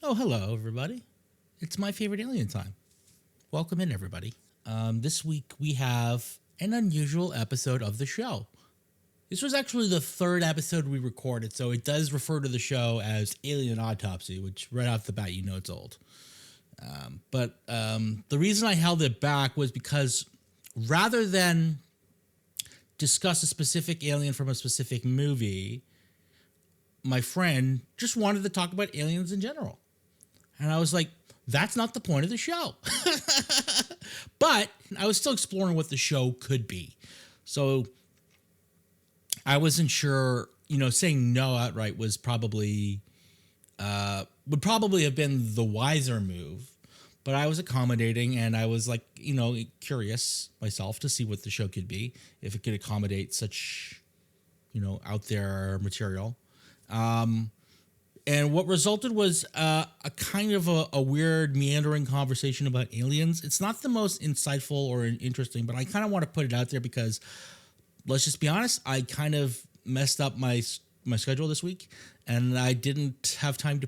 Oh, hello, everybody. It's my favorite alien time. Welcome in, everybody. This week we have an unusual episode of the show. This was actually the third episode we recorded, so it does refer to the show as Alien Autopsy, which right off the bat you know it's old. But the reason I held it back was because rather than discuss a specific alien from a specific movie, my friend just wanted to talk about aliens in general. And I was like, that's not the point of the show. But I was still exploring what the show could be. So I wasn't sure, saying no outright was probably, would probably have been the wiser move. But I was accommodating and I was like, curious myself to see what the show could be, if it could accommodate such, out there material. And what resulted was a kind of a weird, meandering conversation about aliens. It's not the most insightful or interesting, but I kind of want to put it out there because, let's just be honest, I kind of messed up my schedule this week, and I didn't have time to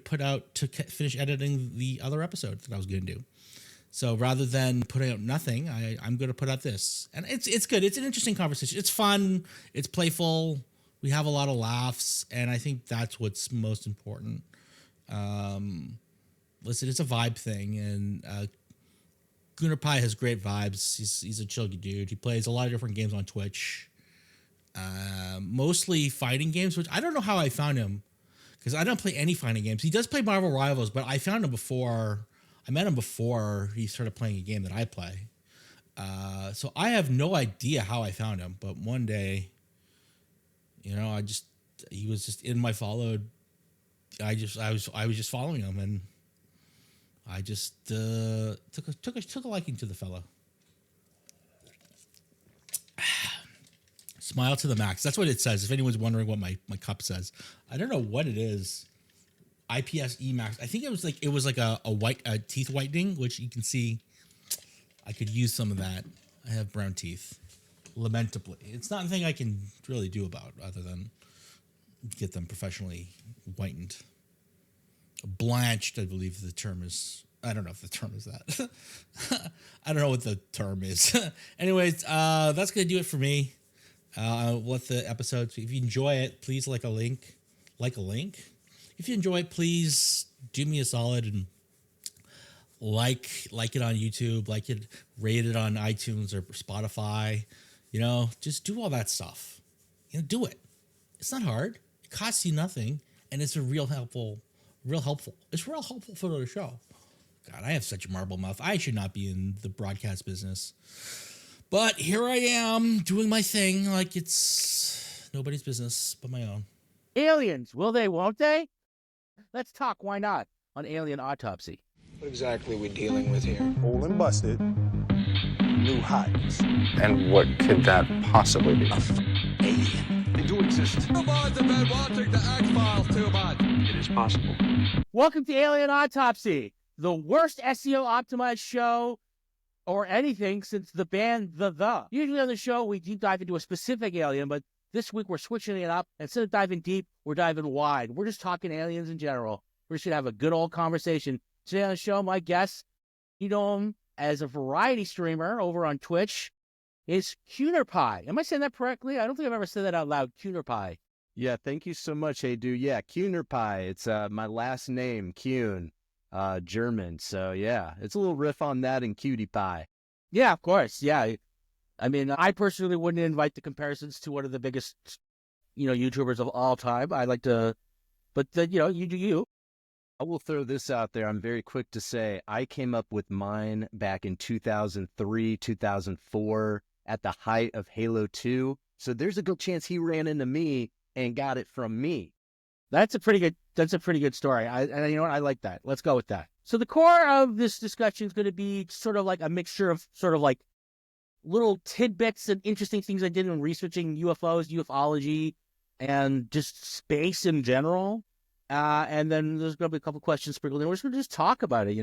finish editing the other episode that I was going to do. So rather than putting out nothing, I'm going to put out this. And it's good. It's an interesting conversation. It's fun. It's playful. We have a lot of laughs, and I think that's what's most important. Listen, it's a vibe thing, and Kuhnerpie has great vibes. He's a chill dude. He plays a lot of different games on Twitch, mostly fighting games, which I don't know how I found him, because I don't play any fighting games. He does play Marvel Rivals, but I found him before. I met him before he started playing a game that I play. So I have no idea how I found him, but one day, he was just in my followed. I was just following him, and I just took a liking to the fellow. Smile to the max. That's what it says. If anyone's wondering what my cup says, I don't know what it is. IPSE max. I think it was like a teeth whitening, which you can see. I could use some of that. I have brown teeth. Lamentably, it's not a thing I can really do about other than get them professionally whitened, blanched. I believe the term is. I don't know if the term is that. I don't know what the term is. Anyways, that's gonna do it for me. With the episode. If you enjoy it, please like a link. If you enjoy it, please do me a solid and like it on YouTube, rate it on iTunes or Spotify. Just do all that stuff. Do it. It's not hard. It costs you nothing, and it's real helpful. It's real helpful for the show. God, I have such a marble mouth. I should not be in the broadcast business. But here I am doing my thing like it's nobody's business but my own. Aliens, will they, won't they? Let's talk, why not, on Alien Autopsy. What exactly are we dealing with here? Old and busted. New hotness. And what could that possibly be? Alien. They do exist. Too bad about watching the X-Files, too bad. It is possible. Welcome to Alien Autopsy, the worst SEO-optimized show or anything since the band The. Usually on the show, we deep dive into a specific alien, but this week we're switching it up. Instead of diving deep, we're diving wide. We're just talking aliens in general. We're just going to have a good old conversation. Today on the show, my guest, you know him as a variety streamer over on Twitch, is Kuhnerpie. Am I saying that correctly? I don't think I've ever said that out loud, Kuhnerpie. Yeah, thank you so much, Haydew. Yeah, Kuhnerpie. It's my last name, Kuhn, German. So yeah, it's a little riff on that and Cutie Pie. Yeah, of course. Yeah. I mean, I personally wouldn't invite the comparisons to one of the biggest, YouTubers of all time. I like to, but you do you. I will throw this out there. I'm very quick to say I came up with mine back in 2003, 2004 at the height of Halo 2. So there's a good chance he ran into me and got it from me. That's a pretty good story. And you know what? I like that. Let's go with that. So the core of this discussion is going to be sort of like a mixture of sort of like little tidbits and interesting things I did in researching UFOs, ufology, and just space in general. And then there's going to be a couple questions sprinkled in. We're just going to just talk about it,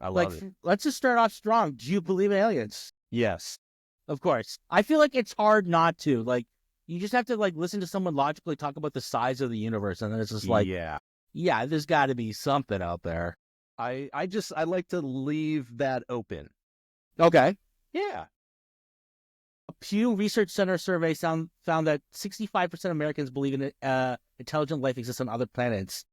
I love it. Let's just start off strong. Do you believe in aliens? Yes. Of course. I feel like it's hard not to. Like, you just have to, listen to someone logically talk about the size of the universe, and then it's just like, yeah. Yeah, there's got to be something out there. I like to leave that open. Okay. Yeah. A Pew Research Center survey found that 65% of Americans believe in intelligent life exists on other planets.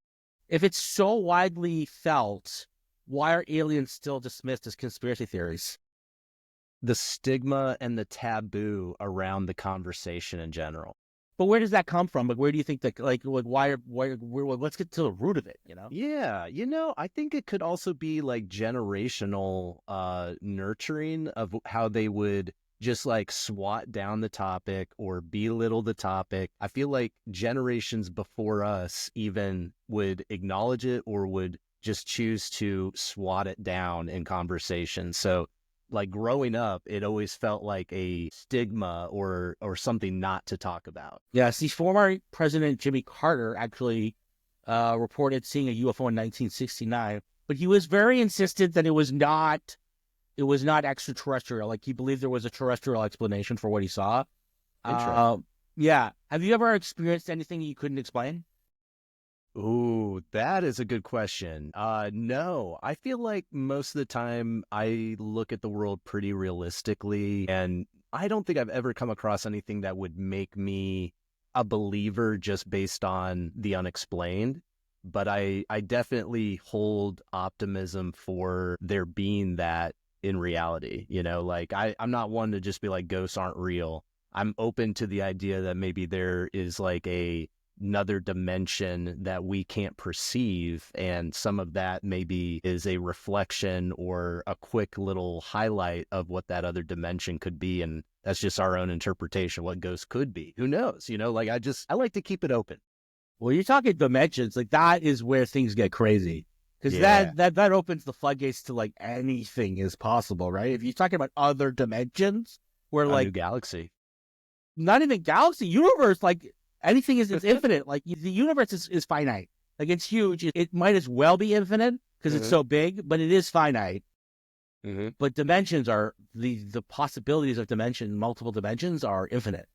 If it's so widely felt, why are aliens still dismissed as conspiracy theories? The stigma and the taboo around the conversation in general. But where does that come from? Like, where do you think that, like, why, let's get to the root of it, you know? Yeah, I think it could also be like generational nurturing of how they would just like swat down the topic or belittle the topic. I feel like generations before us even would acknowledge it or would just choose to swat it down in conversation. So like growing up, it always felt like a stigma or something not to talk about. Yeah, see, former President Jimmy Carter actually reported seeing a UFO in 1969, but he was very insistent that it was not extraterrestrial. Like, he believed there was a terrestrial explanation for what he saw. Interesting. Yeah. Have you ever experienced anything you couldn't explain? Ooh, that is a good question. No, I feel like most of the time I look at the world pretty realistically, and I don't think I've ever come across anything that would make me a believer just based on the unexplained. But I definitely hold optimism for there being that in reality. Like I'm not one to just be like ghosts aren't real. I'm open to the idea that maybe there is like another dimension that we can't perceive, and some of that maybe is a reflection or a quick little highlight of what that other dimension could be, and that's just our own interpretation what ghosts could be. Who knows? Like I like to keep it open. Well, you're talking dimensions, like that is where things get crazy, because Yeah. that opens the floodgates to like anything is possible, right? If you're talking about other dimensions, where A new like galaxy. not even galaxy, universe, like anything is infinite. Like the universe is finite. Like it's huge. It might as well be infinite because it's so big, but it is finite. Mm-hmm. But dimensions are the possibilities of multiple dimensions are infinite.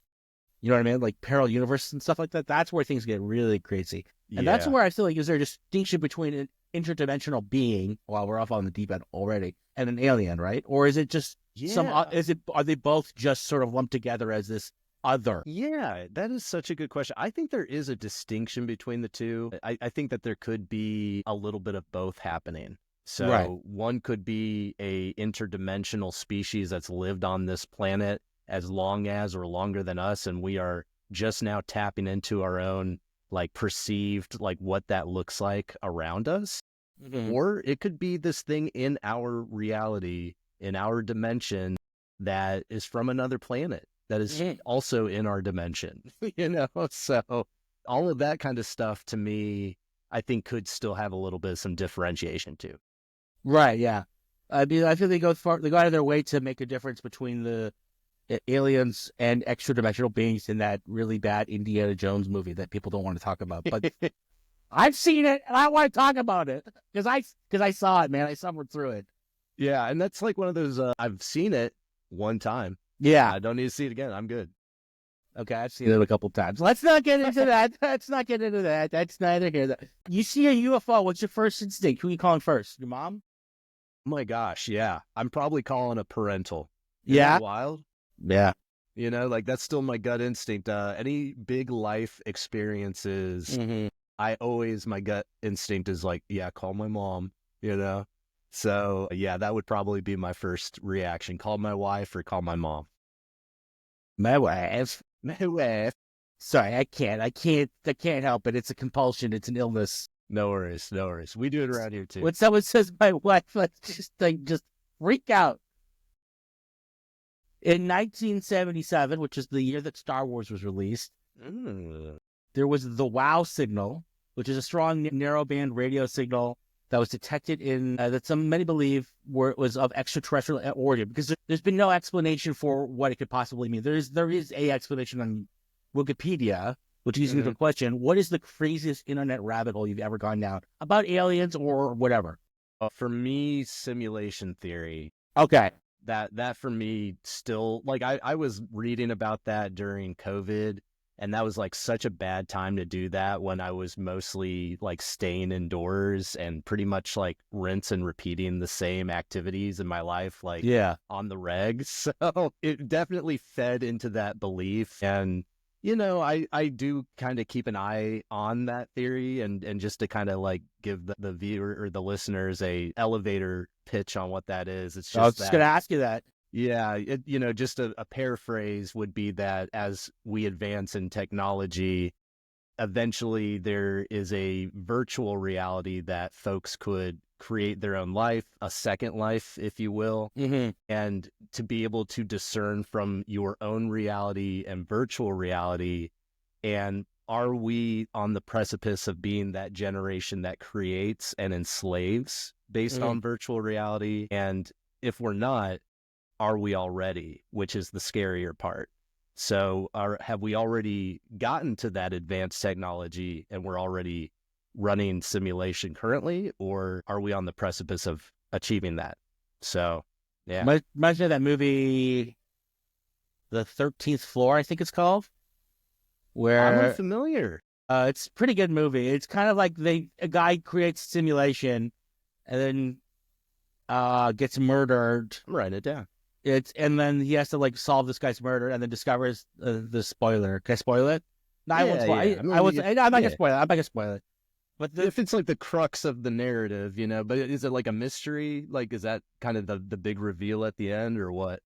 You know what I mean? Like parallel universe and stuff like that. That's where things get really crazy. And that's where I feel like, is there a distinction between an interdimensional being, while we're off on the deep end already, and an alien, right? Or is it just are they both just sort of lumped together as this other? Yeah, that is such a good question. I think there is a distinction between the two. I think that there could be a little bit of both happening. So Right. one could be a interdimensional species that's lived on this planet as long as or longer than us, and we are just now tapping into our own like perceived like what that looks like around us. Mm-hmm. Or it could be this thing in our reality, in our dimension, that is from another planet, that is also in our dimension, So all of that kind of stuff to me, I think could still have a little bit of some differentiation too. Right. Yeah. I mean, I feel they go out of their way to make a difference between the aliens and extra dimensional beings in that really bad Indiana Jones movie that people don't want to talk about. But I've seen it and I want to talk about it because I saw it, man. I suffered through it. Yeah, and that's like one of those. I've seen it one time. Yeah. I don't need to see it again. I'm good. Okay, I've seen it a couple times. Let's not get into that. Let's not get into that. That's neither here nor there. You see a UFO, what's your first instinct? Who are you calling first? Your mom? Oh my gosh, yeah. I'm probably calling a parental. Isn't Yeah. that wild? Yeah. Like that's still my gut instinct. Any big life experiences, my gut instinct is like, yeah, call my mom, So yeah, that would probably be my first reaction. Call my wife or call my mom. My wife. Sorry, I can't help it. It's a compulsion. It's an illness. No worries. We do it around here too. When someone says my wife, let's just freak out. In 1977, which is the year that Star Wars was released, there was the WOW signal, which is a strong narrowband radio signal that was detected in that many believe was of extraterrestrial origin, because there's been no explanation for what it could possibly mean. There is a explanation on Wikipedia, which is the question: what is the craziest internet rabbit hole you've ever gone down about aliens or whatever? For me, simulation theory. Okay. That for me still, like I was reading about that during COVID, And that was like such a bad time to do that when I was mostly like staying indoors and pretty much like rinse and repeating the same activities in my life, like on the reg. So it definitely fed into that belief. And, you know, I do kind of keep an eye on that theory and just to kind of like give the viewer or the listeners a elevator pitch on what that is. It's just I was just going to ask you that. Yeah, you know, just a paraphrase would be that as we advance in technology, eventually there is a virtual reality that folks could create their own life, a second life, if you will, and to be able to discern from your own reality and virtual reality. And are we on the precipice of being that generation that creates and enslaves based on virtual reality? And if we're not, are we already, which is the scarier part. So have we already gotten to that advanced technology and we're already running simulation currently, or are we on the precipice of achieving that? So, yeah. Reminds me of that movie, The 13th Floor, I think it's called. Where I'm unfamiliar. It's a pretty good movie. It's kind of like a guy creates simulation and then gets murdered. I'm writing it down. And then he has to like solve this guy's murder, and then discovers the spoiler. Can I spoil it? No, I won't spoil it. I'm not gonna spoil it. I'm not gonna spoil it. But if it's like the crux of the narrative, you know, but is it like a mystery? Like, is that kind of the big reveal at the end, or what?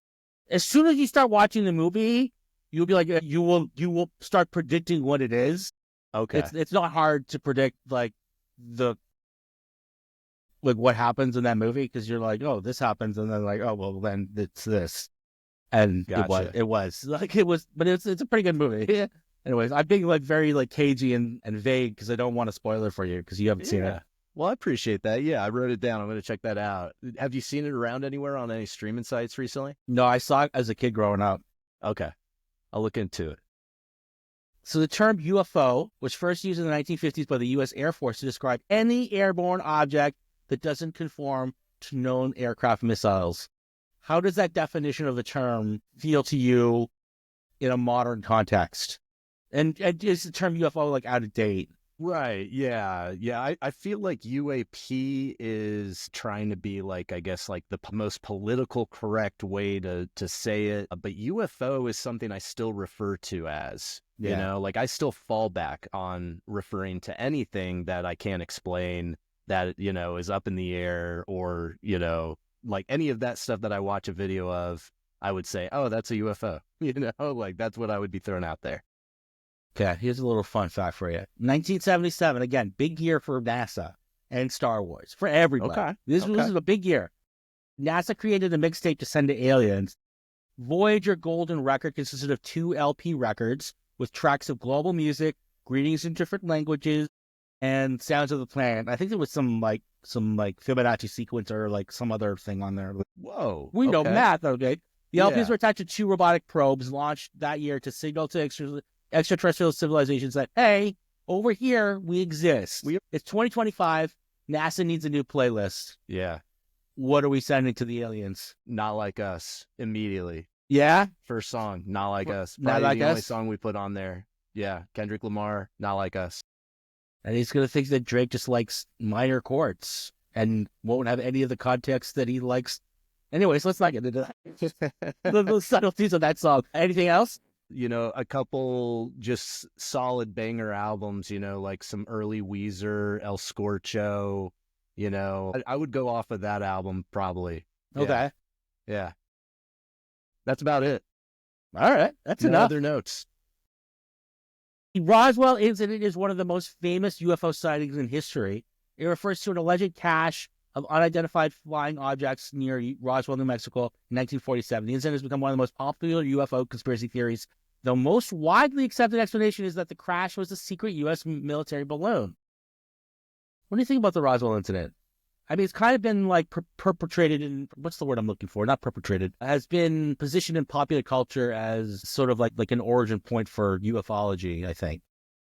As soon as you start watching the movie, you'll be like, you will start predicting what it is. Okay, it's not hard to predict like what happens in that movie, because you're like, oh, this happens, and then like, oh, well, then it's this, and gotcha. it was, but it's a pretty good movie. Yeah. Anyways, I'm being like very like cagey and vague because I don't want to spoil it for you because you haven't seen it. Well, I appreciate that. Yeah, I wrote it down. I'm going to check that out. Have you seen it around anywhere on any streaming sites recently? No, I saw it as a kid growing up. Okay, I'll look into it. So the term UFO was first used in the 1950s by the U.S. Air Force to describe any airborne object that doesn't conform to known aircraft missiles. How does that definition of the term feel to you in a modern context? And is the term UFO like out of date? Right. Yeah. Yeah. I feel like UAP is trying to be like, I guess, like the most political correct way to say it. But UFO is something I still refer to as, you know, like I still fall back on referring to anything that I can't explain, that, you know, is up in the air, or, you know, like any of that stuff that I watch a video of, I would say, oh, that's a UFO, you know, like that's what I would be throwing out there. Okay, here's a little fun fact for you. 1977, again, big year for NASA and Star Wars, for everybody. Okay. This was a big year. NASA created a mixtape to send to aliens. Voyager Golden Record consisted of 2 LP records with tracks of global music, greetings in different languages, and sounds of the planet. I think there was some Fibonacci sequence or like some other thing on there. Whoa. We know math, okay? The LPs were attached to 2 robotic probes launched that year to signal to extraterrestrial civilizations that, hey, over here we exist. It's 2025. NASA needs a new playlist. Yeah. What are we sending to the aliens? Not Like Us immediately. Yeah. First song, Not Like Us. Not Probably Like the only Us? song we put on there. Yeah. Kendrick Lamar, Not Like Us. And he's going to think that Drake just likes minor chords and won't have any of the context that he likes. Anyways, let's not get into that. the subtleties of that song. Anything else? You know, a couple just solid banger albums, you know, like some early Weezer, El Scorcho, you know. I would go off of that album probably. Okay. Yeah. That's about it. All right. That's No enough. other notes. The Roswell incident is one of the most famous UFO sightings in history. It refers to an alleged cache of unidentified flying objects near Roswell, New Mexico in 1947. The incident has become one of the most popular UFO conspiracy theories. The most widely accepted explanation is that the crash was a secret U.S. military balloon. What do you think about the Roswell incident? I mean, it's kind of been like perpetrated in, what's the word I'm looking for? Not perpetrated. Has been positioned in popular culture as sort of like an origin point for ufology, I think.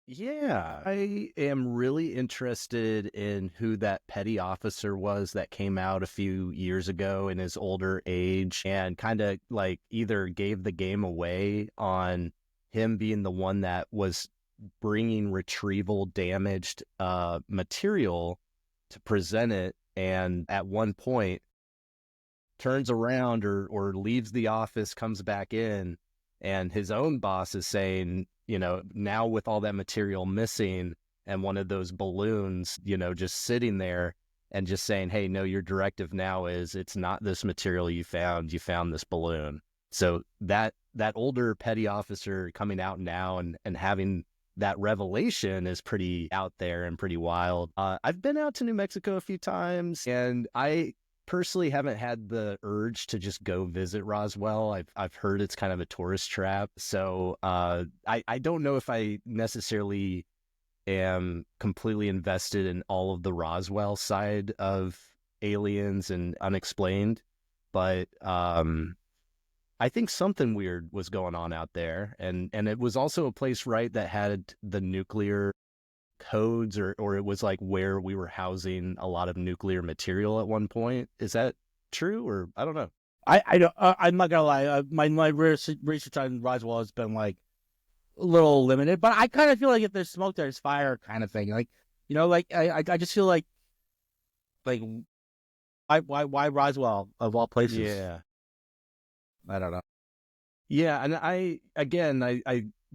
Yeah, I am really interested in who that petty officer was that came out a few years ago in his older age and kind of like either gave the game away on him being the one that was bringing retrieval damaged material to present it, and at one point turns around or leaves the office, comes back in, and his own boss is saying, now with all that material missing and one of those balloons, just sitting there, and just saying, hey, no, your directive now is it's not this material you found this balloon. So that older petty officer coming out now and having that revelation is pretty out there and pretty wild. I've been out to New Mexico a few times, and I personally haven't had the urge to just go visit Roswell. I've heard it's kind of a tourist trap. So I don't know if I necessarily am completely invested in all of the Roswell side of aliens and unexplained, but I think something weird was going on out there, and it was also a place, right, that had the nuclear codes, or it was like where we were housing a lot of nuclear material at one point. Is that true, or I don't know? I don't. I'm not gonna lie. My research on Roswell has been like a little limited, but I kind of feel like if there's smoke, there's fire, kind of thing. Like, I just feel like why Roswell of all places? Yeah, I don't know. yeah, and I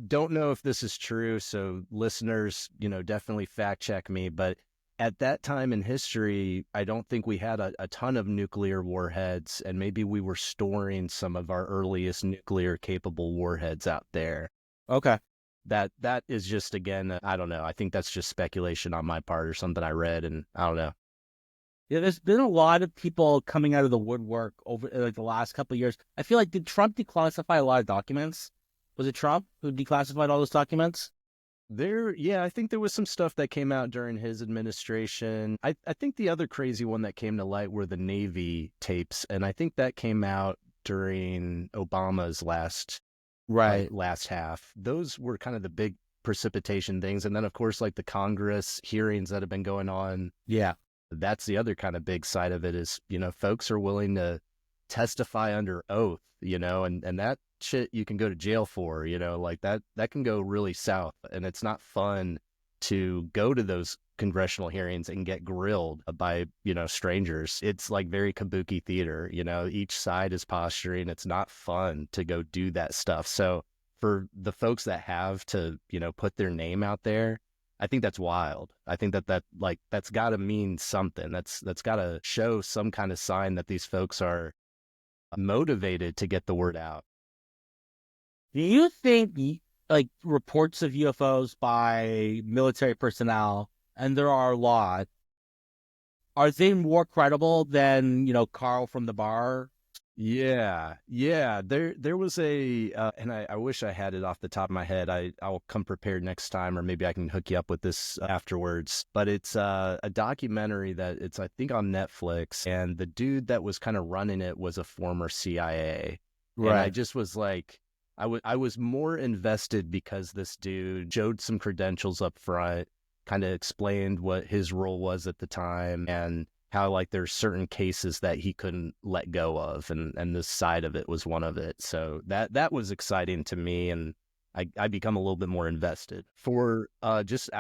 don't know if this is true, so listeners, definitely fact check me, but at that time in history, I don't think we had a ton of nuclear warheads, and maybe we were storing some of our earliest nuclear capable warheads out there. Okay. That is just, again, I don't know. I think that's just speculation on my part or something I read, and I don't know. Yeah, there's been a lot of people coming out of the woodwork over like the last couple of years. I feel like, did Trump declassify a lot of documents? Was it Trump who declassified all those documents? I think there was some stuff that came out during his administration. I think the other crazy one that came to light were the Navy tapes, and I think that came out during Obama's last half. Those were kind of the big precipitation things, and then of course like the Congress hearings that have been going on. Yeah, that's the other kind of big side of it is, folks are willing to testify under oath, and that shit you can go to jail for, like that can go really south, and it's not fun to go to those congressional hearings and get grilled by, strangers. It's like very kabuki theater, each side is posturing. It's not fun to go do that stuff. So for the folks that have to, put their name out there, I think that's wild. I think that's got to mean something. That's got to show some kind of sign that these folks are motivated to get the word out. Do you think like reports of UFOs by military personnel, and there are a lot, are they more credible than, Carl from the bar? Yeah. There was and I wish I had it off the top of my head. I'll come prepared next time, or maybe I can hook you up with this afterwards. But it's a documentary that it's, I think, on Netflix, and the dude that was kind of running it was a former CIA. Right. And I just was like, I was more invested because this dude showed some credentials up front, kind of explained what his role was at the time, and how like there's certain cases that he couldn't let go of, and this side of it was one of it. So that was exciting to me, and I become a little bit more invested. For just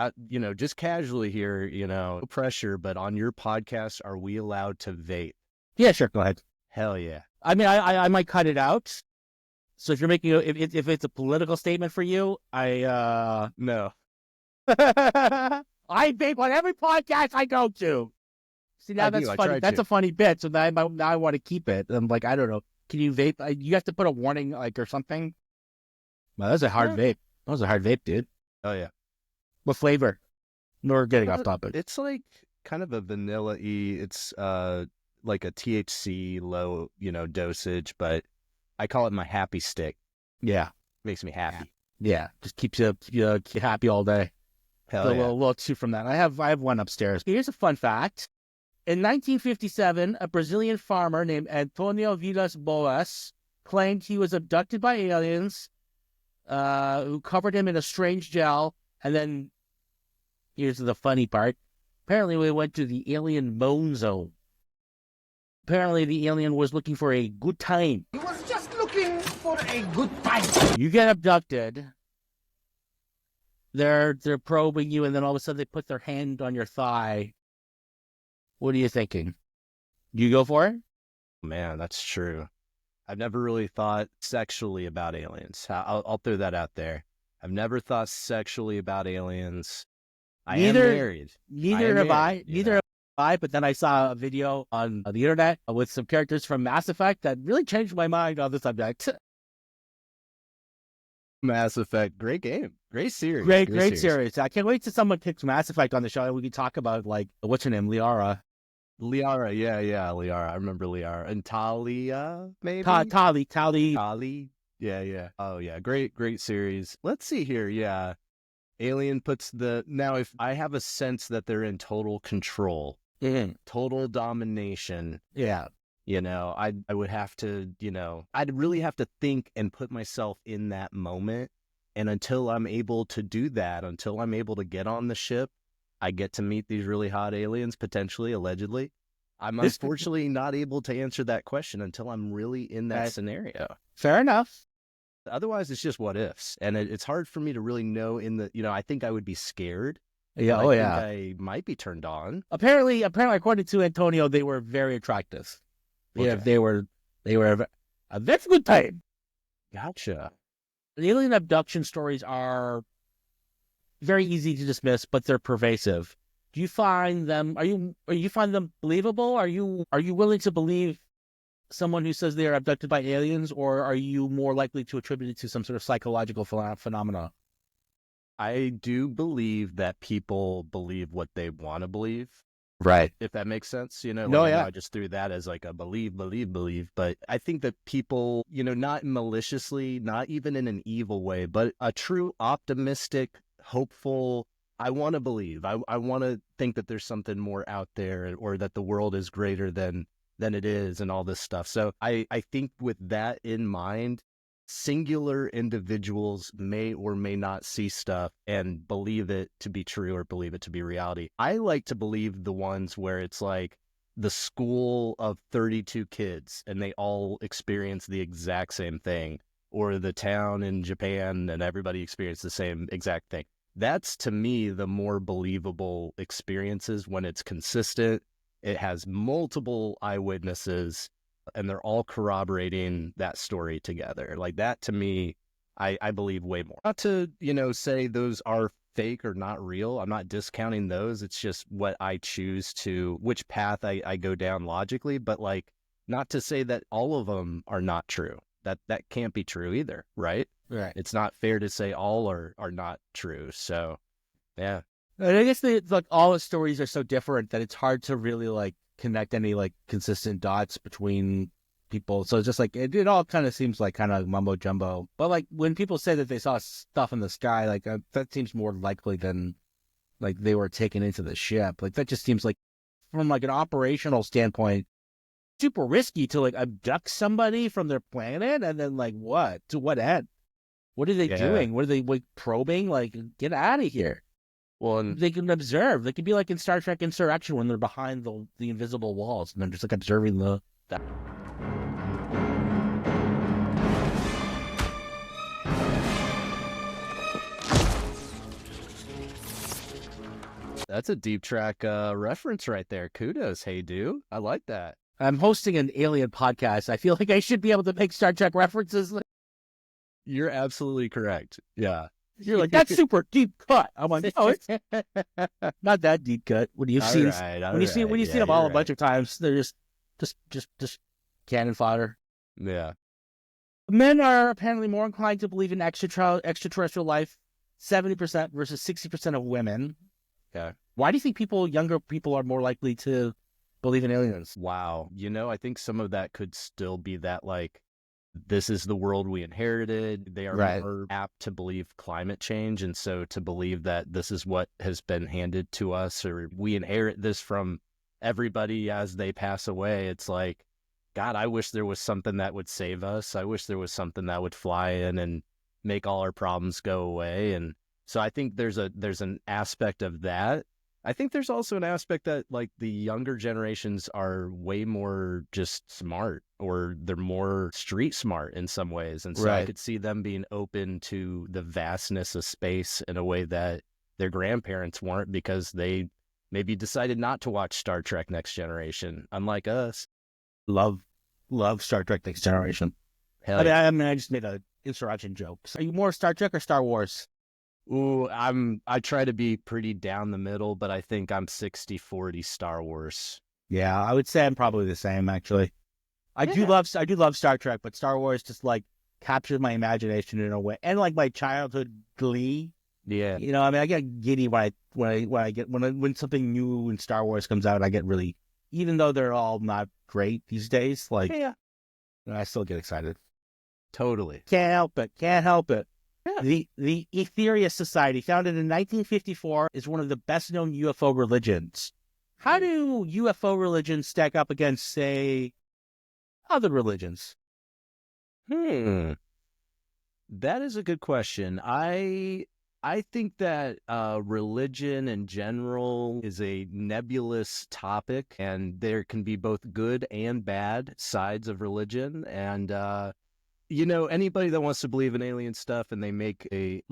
casually here, no pressure, but on your podcast, are we allowed to vape? Yeah, sure, go ahead. Hell yeah. I mean, I might cut it out. So if you're making if it's a political statement for you, no. I vape on every podcast I go to. See, now that's funny. That's a funny bit. So now I want to keep it. I'm like, I don't know. Can you vape? You have to put a warning, like, or something. Well, that's a hard vape. That was a hard vape, dude. Oh yeah. What flavor? We're getting off topic. It's like kind of a vanilla-y. It's like a THC low, dosage, but I call it my happy stick. Yeah, makes me happy. Yeah, just keeps you happy all day. Hell yeah. A little too from that. I have one upstairs. Here's a fun fact. In 1957, a Brazilian farmer named Antonio Vilas Boas claimed he was abducted by aliens who covered him in a strange gel. And then, here's the funny part. Apparently, we went to the alien moan zone. Apparently, the alien was looking for a good time. He was just looking for a good time. You get abducted, they're probing you, and then all of a sudden they put their hand on your thigh. What are you thinking? Do you go for it? Man, that's true. I've never really thought sexually about aliens. I'll throw that out there. I've never thought sexually about aliens. I am married. Neither have I. you Neither know. have I. But then I saw a video on the internet with some characters from Mass Effect that really changed my mind on the subject. Mass Effect, great game, great series, Great series. I can't wait till someone picks Mass Effect on the show and we can talk about, like, what's her name, Liara. Liara, yeah, Liara. I remember Liara and Talia, maybe. Tali. Yeah. Oh yeah, great series. Let's see here. Yeah, Alien puts now. If I have a sense that they're in total control, total domination, Yeah. I would have to, I'd really have to think and put myself in that moment. And until I'm able to do that, until I'm able to get on the ship, I get to meet these really hot aliens, potentially, allegedly. I'm unfortunately not able to answer that question until I'm really in that scenario. Fair enough. Otherwise, it's just what ifs. And it's hard for me to really know I think I would be scared. Yeah. I Oh, think yeah. I might be turned on. Apparently, according to Antonio, they were very attractive. Yeah, Okay. they were a very good time. Gotcha. The alien abduction stories are very easy to dismiss, but they're pervasive. Do you find them? You find them believable? Are you willing to believe someone who says they are abducted by aliens, or are you more likely to attribute it to some sort of psychological phenomena? I do believe that people believe what they want to believe. Right. If that makes sense, No, I know yeah. I just threw that as like a believe, but I think that people, not maliciously, not even in an evil way, but a true optimistic, hopeful, I want to believe, I want to think that there's something more out there, or that the world is greater than it is, and all this stuff. So I think with that in mind, singular individuals may or may not see stuff and believe it to be true or believe it to be reality. I like to believe the ones where it's like the school of 32 kids and they all experience the exact same thing, or the town in Japan and everybody experienced the same exact thing. That's, to me, the more believable experiences, when it's consistent, it has multiple eyewitnesses, and they're all corroborating that story together. Like that, to me, I believe way more. Not to, say those are fake or not real. I'm not discounting those. It's just what I choose which path I go down logically, but like, not to say that all of them are not true. That can't be true either, right? Right. It's not fair to say all are not true. So, yeah. And I guess all the stories are so different that it's hard to really like connect any like consistent dots between people. So it's just like it all kind of seems like kind of mumbo jumbo. But like when people say that they saw stuff in the sky, like that seems more likely than like they were taken into the ship. Like that just seems like, from like an operational standpoint, super risky to like abduct somebody from their planet, and then like what? To what end? What are they doing? What are they like probing? Like, get out of here. Well, and They can observe. They could be like in Star Trek Insurrection when they're behind the invisible walls and they're just like observing that. that's a deep track reference right there. Kudos, Haydew. I like that. I'm hosting an alien podcast. I feel like I should be able to make Star Trek references. You're absolutely correct. Yeah. You're like, that's super deep cut. I'm like, oh, it's not that deep cut. When you've seen them all a bunch of times, they're just cannon fodder. Yeah. Men are apparently more inclined to believe in extraterrestrial life, 70% versus 60% of women. Okay. Why do you think younger people are more likely to believe in aliens? Wow. I think some of that could still be that, like, this is the world we inherited. They are more apt to believe climate change. And so to believe that this is what has been handed to us, or we inherit this from everybody as they pass away. It's like, God, I wish there was something that would save us. I wish there was something that would fly in and make all our problems go away. And so I think there's an aspect of that. I think there's also an aspect that like the younger generations are way more just smart, or they're more street smart in some ways. And so I Right. could see them being open to the vastness of space in a way that their grandparents weren't, because they maybe decided not to watch Star Trek Next Generation, unlike us. Love Star Trek Next Generation. Hell I mean, yeah. I just made a insurrection joke. Are you more Star Trek or Star Wars? Ooh, I try to be pretty down the middle, but I think I'm 60-40 Star Wars. Yeah, I would say I'm probably the same, actually. I do love Star Trek, but Star Wars just like captures my imagination in a way, and like my childhood glee. Yeah. You know, I mean, I get giddy when something new in Star Wars comes out. I get really, even though they're all not great these days, like Yeah. I still get excited. Totally. Can't help it. Can't help it. Yeah. The Etherius Society, founded in 1954, is one of the best-known UFO religions. How do UFO religions stack up against, say, other religions? That is a good question. I think that religion in general is a nebulous topic, and there can be both good and bad sides of religion. And anybody that wants to believe in alien stuff, and they make they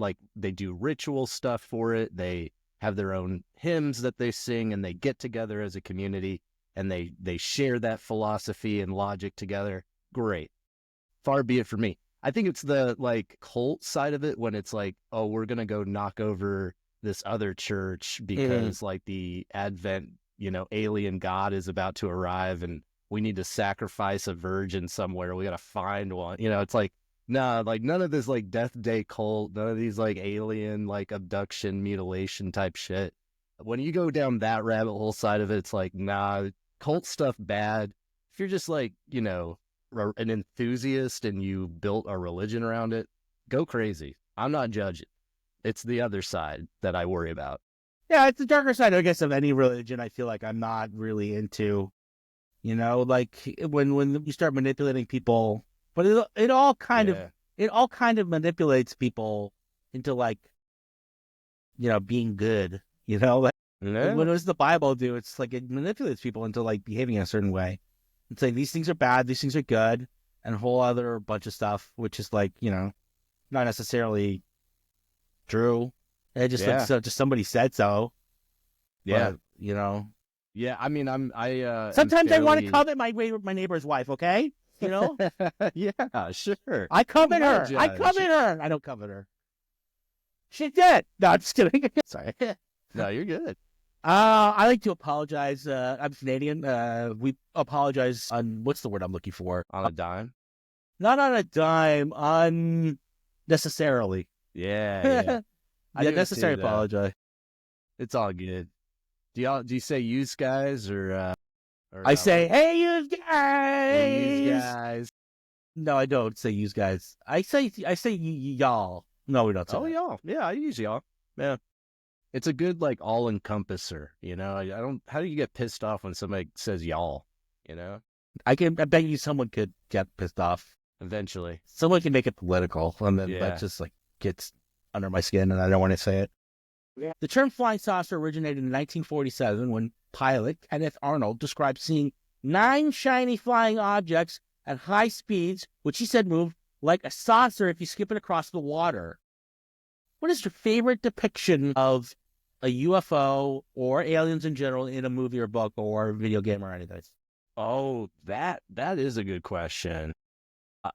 do ritual stuff for it. They have their own hymns that they sing, and they get together as a community, and they share that philosophy and logic together. Great. Far be it from me. I think it's the cult side of it, when it's like, oh, we're going to go knock over this other church because the Advent, alien God is about to arrive, and we need to sacrifice a virgin somewhere. We got to find one. It's like, nah, none of this Death Day cult, none of these alien abduction, mutilation type shit. When you go down that rabbit hole side of it, it's like, nah, cult stuff bad. If you're just an enthusiast and you built a religion around it, go crazy. I'm not judging. It's the other side that I worry about. Yeah, it's the darker side, I guess, of any religion. I feel like I'm not really into, when you start manipulating people, but it all kind of manipulates people into being good. What does the Bible do? It's like it manipulates people into behaving in a certain way. It's like these things are bad, these things are good, and a whole other bunch of stuff, which is not necessarily true. It just just somebody said so. Yeah. But, Yeah, I mean, sometimes I want to covet my neighbor's wife, okay? Yeah, sure. I covet her. Judge. I covet her. I don't covet her. She's dead. No, I'm just kidding. Sorry. No, you're good. I like to apologize. I'm Canadian. We apologize on, what's the word I'm looking for? On a dime? Not on a dime, unnecessarily. Yeah. Yeah, necessary apologize. It's all good. Do you say "use guys" or I say, "Hey, you guys." Hey, use guys. No, I don't say "use guys." I say y'all. No, we don't say that. Y'all. Yeah, I use y'all. Yeah. It's a good all-encompasser, I don't. How do you get pissed off when somebody says y'all? I bet you someone could get pissed off. Eventually, someone can make it political, and then Yeah. that just gets under my skin, and I don't want to say it. Yeah. The term flying saucer originated in 1947 when pilot Kenneth Arnold described seeing 9 shiny flying objects at high speeds, which he said moved like a saucer if you skip it across the water. What is your favorite depiction of a UFO or aliens in general in a movie or book or video game or anything? Oh, that is a good question.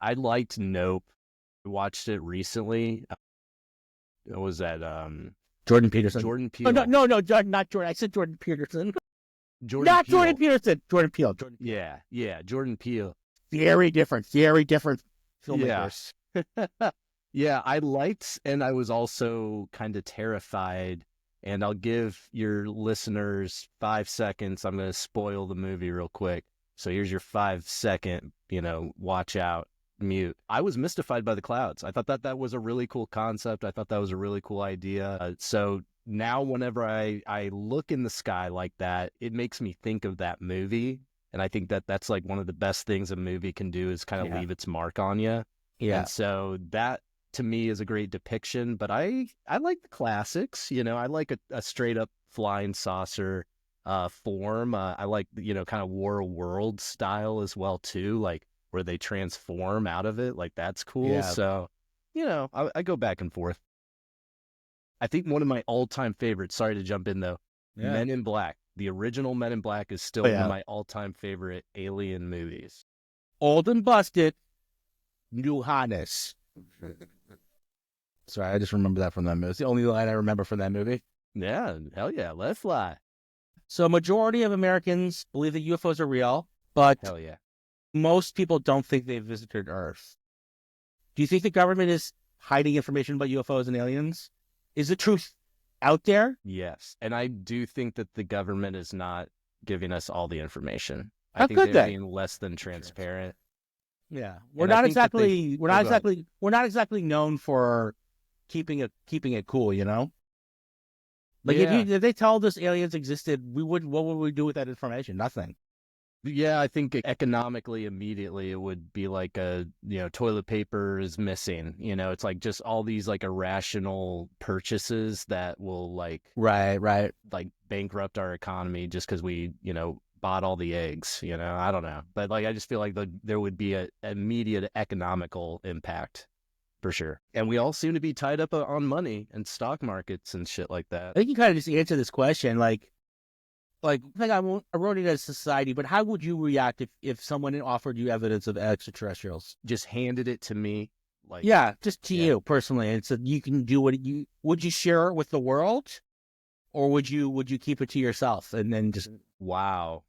I liked Nope. I watched it recently. What was that? Jordan Peterson. Jordan Peele. Oh, no, not Jordan. I said Jordan Peterson. Jordan Peele. Jordan Peterson. Jordan Peele. Yeah, Jordan Peele. Very different filmmakers. Yeah, I liked, and I was also kind of terrified. And I'll give your listeners 5 seconds. I'm going to spoil the movie real quick. So here's your 5-second, watch out, mute. I was mystified by the clouds. I thought that was a really cool concept. I thought that was a really cool idea. So now whenever I look in the sky like that, it makes me think of that movie. And I think that's one of the best things a movie can do is kind of leave its mark on you. Yeah. And so that, to me is a great depiction, but I like the classics. I like a straight up flying saucer form. I like, kind of War of Worlds style as well too, like where they transform out of it. Like that's cool. Yeah. So, I go back and forth. I think one of my all-time favorites, sorry to jump in though, Yeah. Men in Black. The original Men in Black is still one of my all-time favorite alien movies. Old and busted, new hotness. Sorry, I just remember that from that movie. It's the only line I remember from that movie. Yeah, hell yeah, let fly. So majority of Americans believe that UFOs are real, but Hell yeah. most people don't think they've visited Earth. Do you think the government is hiding information about UFOs and aliens? Is the truth out there? Yes, and I do think that the government is not giving us all the information. How I think could they're they? being less than transparent. Yeah, we're And I not think that exactly go ahead. we're not exactly known for keeping it cool, Like Yeah. if they told us aliens existed, what would we do with that information? Nothing. Yeah, I think economically, immediately, it would be like toilet paper is missing. It's like just all these like irrational purchases that will Right. like bankrupt our economy just because we, bought all the eggs, I don't know. But I just feel like there would be an immediate economical impact for sure. And we all seem to be tied up on money and stock markets and shit like that. I think you kind of just answer this question, I think I wrote it as society, but how would you react if someone offered you evidence of extraterrestrials? Just handed it to me. Yeah, just to you personally, and said you can do would you share it with the world, or would you keep it to yourself and then just Wow.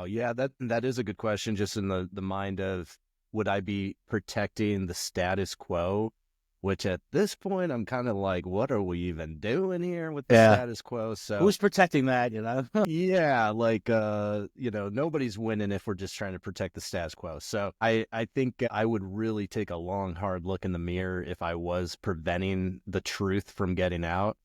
Yeah, that is a good question. Just in the mind of, would I be protecting the status quo? Which at this point, I'm kind of like, what are we even doing here with the status quo? So who's protecting that? yeah, nobody's winning if we're just trying to protect the status quo. So I think I would really take a long, hard look in the mirror if I was preventing the truth from getting out.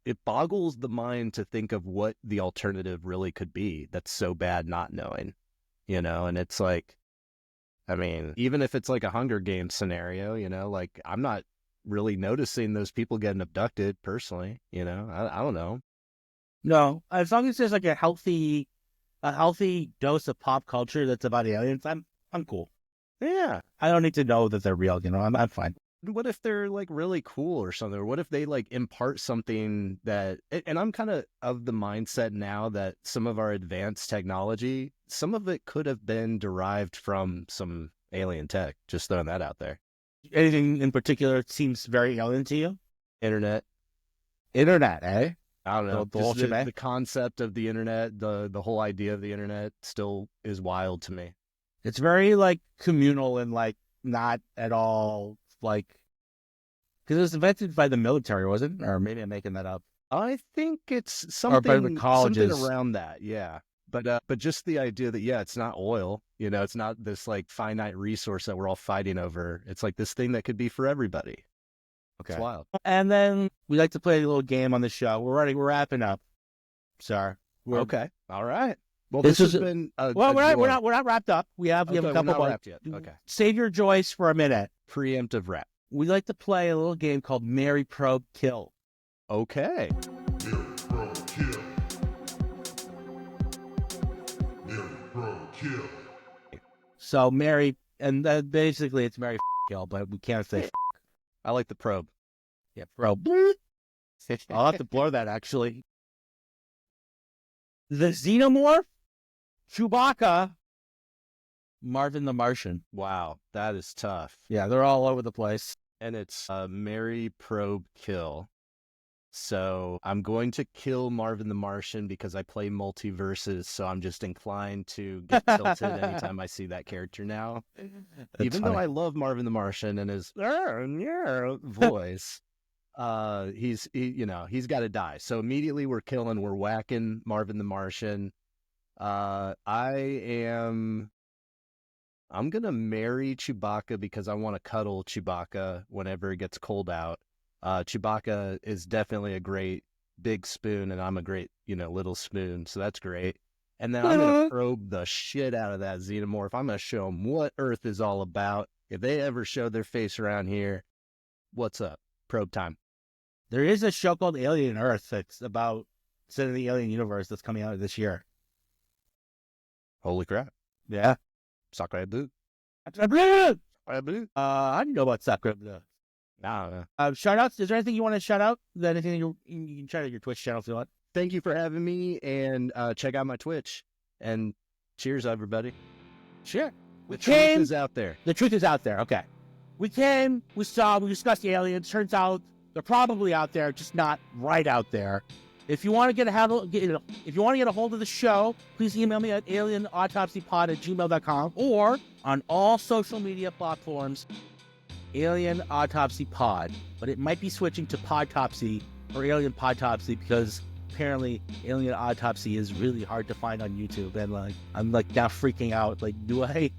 It boggles the mind to think of what the alternative really could be. That's so bad not knowing, and it's like, I mean, even if it's like a Hunger Games scenario, I'm not really noticing those people getting abducted personally, I don't know. No, as long as there's like a healthy dose of pop culture that's about aliens, I'm cool. Yeah. I don't need to know that they're real, I'm fine. What if they're like really cool or something? Or what if they like impart something that, and I'm kind of the mindset now that some of our advanced technology, some of it could have been derived from some alien tech. Just throwing that out there. Anything in particular seems very alien to you? Internet, eh? I don't know. The whole Just shebang? the concept of the internet, the whole idea of the internet still is wild to me. It's very communal and not at all because it was invented by the military, wasn't it? Or maybe I'm making that up. I think it's Or by the something colleges. around that, yeah. But just the idea that it's not oil, it's not this finite resource that we're all fighting over. It's like this thing that could be for everybody. Okay. It's wild. And then we like to play a little game on the show. We're wrapping up. Sorry. Okay. All right. Well, This this has is been we're not wrapped up. We have a we're couple not more. wrapped yet. Okay. Save your joys for a minute. Preemptive rap. We like to play a little game called Marry, Probe, Kill. Okay. So marry, and basically it's marry, kill, but we can't say. I like the probe. Yeah, probe. I'll have to blur that actually. The Xenomorph, Chewbacca, Marvin the Martian. Wow, that is tough. Yeah, they're all over the place. And it's marry, probe, kill. So I'm going to kill Marvin the Martian because I play multiverses, so I'm just inclined to get tilted anytime I see that character now. Even though I love Marvin the Martian and his voice, he's got to die. So immediately we're whacking Marvin the Martian. I'm gonna marry Chewbacca because I want to cuddle Chewbacca whenever it gets cold out. Chewbacca is definitely a great big spoon, and I'm a great, little spoon, so that's great. And then I'm gonna probe the shit out of that xenomorph. I'm gonna show him what Earth is all about. If they ever show their face around here, what's up? Probe time. There is a show called Alien Earth that's about set in the alien universe that's coming out this year. Holy crap. Yeah. Sacre bleu. How do you know about Sakura? Nah. Shout outs. Is there anything you want to shout out? Is there anything you can shout out your Twitch channel if you want? Thank you for having me, and check out my Twitch. And cheers, everybody. Sure. The truth is out there. The truth is out there. Okay. We came, we saw, we discussed the aliens. Turns out they're probably out there, just not right out there. If you want to get a hold of the show, please email me at alienautopsypod@gmail.com or on all social media platforms, Alien Autopsy Pod. But it might be switching to Podtopsy or Alien Podtopsy because apparently Alien Autopsy is really hard to find on YouTube. And I'm now freaking out. Do I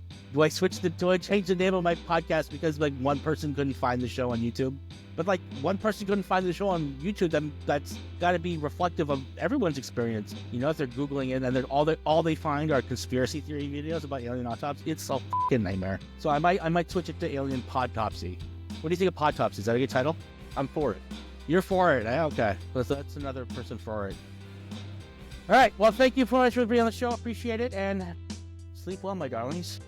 change the name of my podcast because one person couldn't find the show on YouTube? But one person couldn't find the show on YouTube, then that's got to be reflective of everyone's experience. If they're Googling it and all they find are conspiracy theory videos about alien autopsy, it's a fucking nightmare. So I might switch it to Alien Podtopsy. What do you think of Podtopsy? Is that a good title? I'm for it. You're for it, eh? Okay. That's another person for it. All right. Well, thank you so much for being on the show. Appreciate it, and sleep well, my darlings.